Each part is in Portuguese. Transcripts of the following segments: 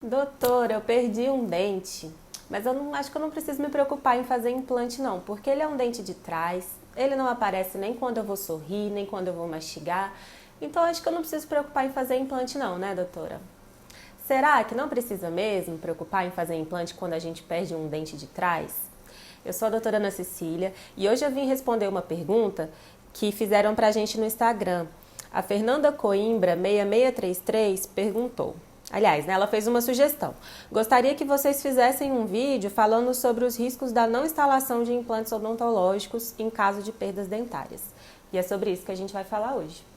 Doutora, eu perdi um dente, mas eu não acho que eu não preciso me preocupar em fazer implante não, porque ele é um dente de trás, ele não aparece nem quando eu vou sorrir, nem quando eu vou mastigar, então acho que eu não preciso me preocupar em fazer implante não, né, doutora? Será que não precisa mesmo preocupar em fazer implante quando a gente perde um dente de trás? Eu sou a doutora Ana Cecília e hoje eu vim responder uma pergunta que fizeram pra gente no Instagram. A Fernanda Coimbra 6633 perguntou. Aliás, né, ela fez uma sugestão. Gostaria que vocês fizessem um vídeo falando sobre os riscos da não instalação de implantes odontológicos em caso de perdas dentárias. E é sobre isso que a gente vai falar hoje.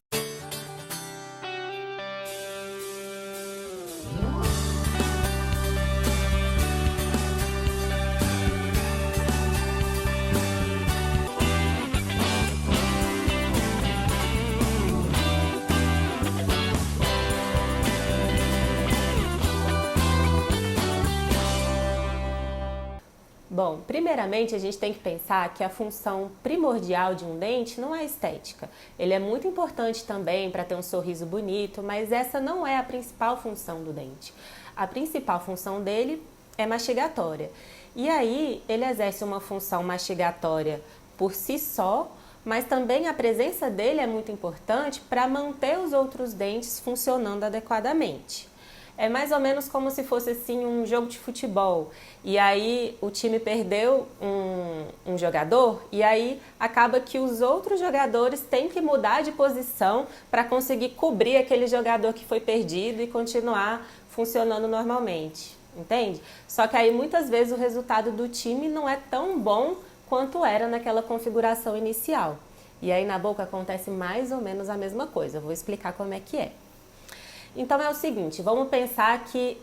Bom, primeiramente a gente tem que pensar que a função primordial de um dente não é a estética. Ele é muito importante também para ter um sorriso bonito, mas essa não é a principal função do dente. A principal função dele é mastigatória. E aí ele exerce uma função mastigatória por si só, mas também a presença dele é muito importante para manter os outros dentes funcionando adequadamente. É mais ou menos como se fosse assim um jogo de futebol e aí o time perdeu um jogador e aí acaba que os outros jogadores têm que mudar de posição para conseguir cobrir aquele jogador que foi perdido e continuar funcionando normalmente, entende? Só que aí muitas vezes o resultado do time não é tão bom quanto era naquela configuração inicial. E aí na boca acontece mais ou menos a mesma coisa, eu vou explicar como é que é. Então é o seguinte, vamos pensar que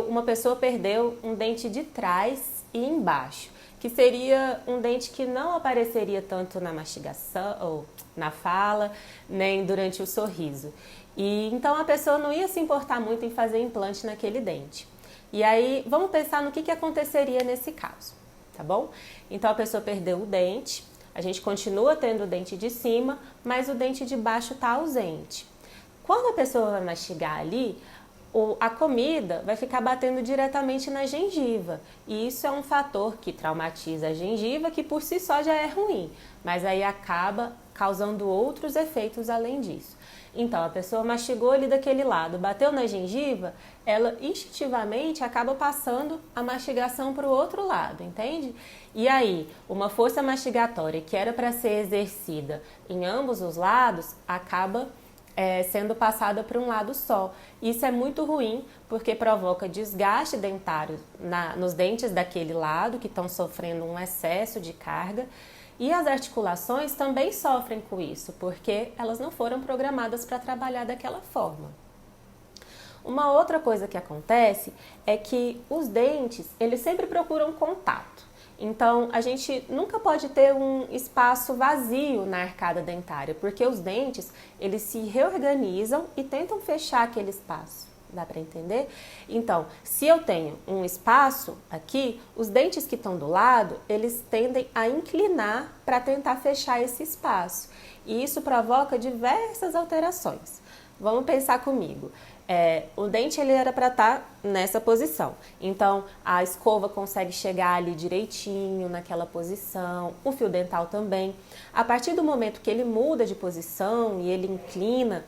uma pessoa perdeu um dente de trás e embaixo, que seria um dente que não apareceria tanto na mastigação ou na fala, nem durante o sorriso. E então a pessoa não ia se importar muito em fazer implante naquele dente. E aí vamos pensar no que aconteceria nesse caso, tá bom? Então a pessoa perdeu o dente, a gente continua tendo o dente de cima, mas o dente de baixo está ausente. Quando a pessoa vai mastigar ali, a comida vai ficar batendo diretamente na gengiva. E isso é um fator que traumatiza a gengiva, que por si só já é ruim, mas aí acaba causando outros efeitos além disso. Então, a pessoa mastigou ali daquele lado, bateu na gengiva, ela instintivamente acaba passando a mastigação para o outro lado, entende? E aí, uma força mastigatória que era para ser exercida em ambos os lados, acaba sendo passada para um lado só. Isso é muito ruim porque provoca desgaste dentário nos dentes daquele lado que estão sofrendo um excesso de carga e as articulações também sofrem com isso porque elas não foram programadas para trabalhar daquela forma. Uma outra coisa que acontece é que os dentes, eles sempre procuram contato. Então, a gente nunca pode ter um espaço vazio na arcada dentária, porque os dentes, eles se reorganizam e tentam fechar aquele espaço. Dá para entender? Então, se eu tenho um espaço aqui, os dentes que estão do lado, eles tendem a inclinar para tentar fechar esse espaço. E isso provoca diversas alterações. Vamos pensar comigo. O dente ele era para estar nessa posição, então a escova consegue chegar ali direitinho naquela posição, o fio dental também. A partir do momento que ele muda de posição e ele inclina,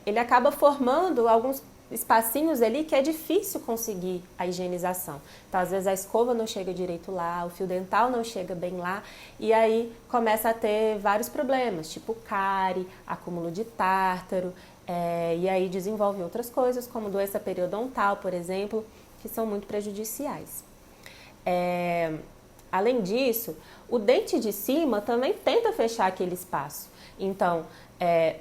ele acaba formando alguns espacinhos ali que é difícil conseguir a higienização. Então, às vezes a escova não chega direito lá, o fio dental não chega bem lá e aí começa a ter vários problemas, tipo cárie, acúmulo de tártaro, e aí desenvolve outras coisas, como doença periodontal, por exemplo, que são muito prejudiciais. Além disso, o dente de cima também tenta fechar aquele espaço. Então,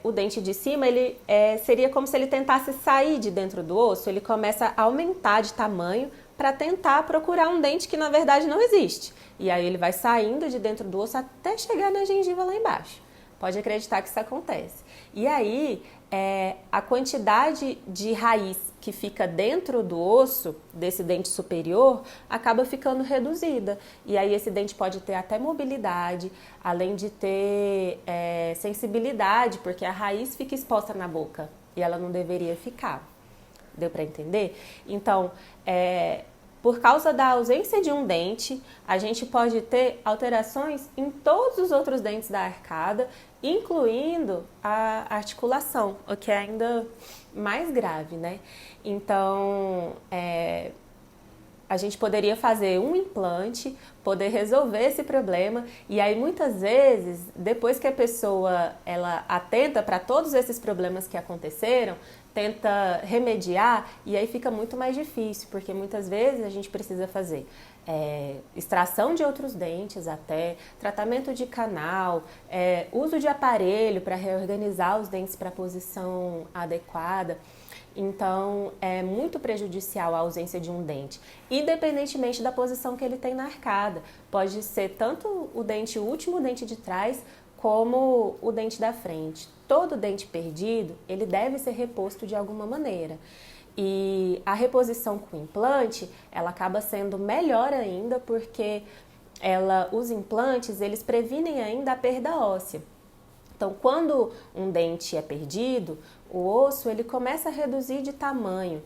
o dente de cima ele seria como se ele tentasse sair de dentro do osso, ele começa a aumentar de tamanho para tentar procurar um dente que na verdade não existe. E aí ele vai saindo de dentro do osso até chegar na gengiva lá embaixo. Pode acreditar que isso acontece. E aí, a quantidade de raiz que fica dentro do osso, desse dente superior, acaba ficando reduzida. E aí esse dente pode ter até mobilidade, além de ter sensibilidade, porque a raiz fica exposta na boca e ela não deveria ficar. Deu para entender? Então, por causa da ausência de um dente, a gente pode ter alterações em todos os outros dentes da arcada, incluindo a articulação, o que é ainda mais grave, né? Então, a gente poderia fazer um implante, poder resolver esse problema, e aí muitas vezes, depois que a pessoa ela atenta para todos esses problemas que aconteceram, tenta remediar, e aí fica muito mais difícil, porque muitas vezes a gente precisa fazer extração de outros dentes até, tratamento de canal, uso de aparelho para reorganizar os dentes para a posição adequada. Então, é muito prejudicial a ausência de um dente, independentemente da posição que ele tem na arcada. Pode ser tanto o último dente de trás, como o dente da frente. Todo dente perdido, ele deve ser reposto de alguma maneira. E a reposição com implante, ela acaba sendo melhor ainda, porque os implantes, eles previnem ainda a perda óssea. Então, quando um dente é perdido, o osso ele começa a reduzir de tamanho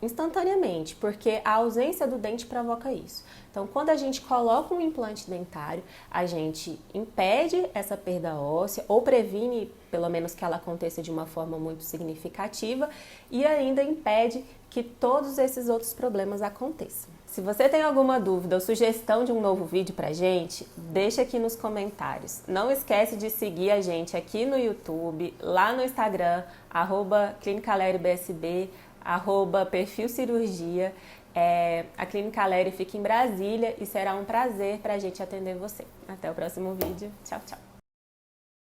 instantaneamente, porque a ausência do dente provoca isso. Então, quando a gente coloca um implante dentário, a gente impede essa perda óssea ou previne, pelo menos, que ela aconteça de uma forma muito significativa e ainda impede que todos esses outros problemas aconteçam. Se você tem alguma dúvida ou sugestão de um novo vídeo pra gente, deixa aqui nos comentários. Não esquece de seguir a gente aqui no YouTube, lá no Instagram, @ClinicaLeryBSB, @perfilcirurgia. A Clínica Lery fica em Brasília e será um prazer pra gente atender você. Até o próximo vídeo. Tchau, tchau.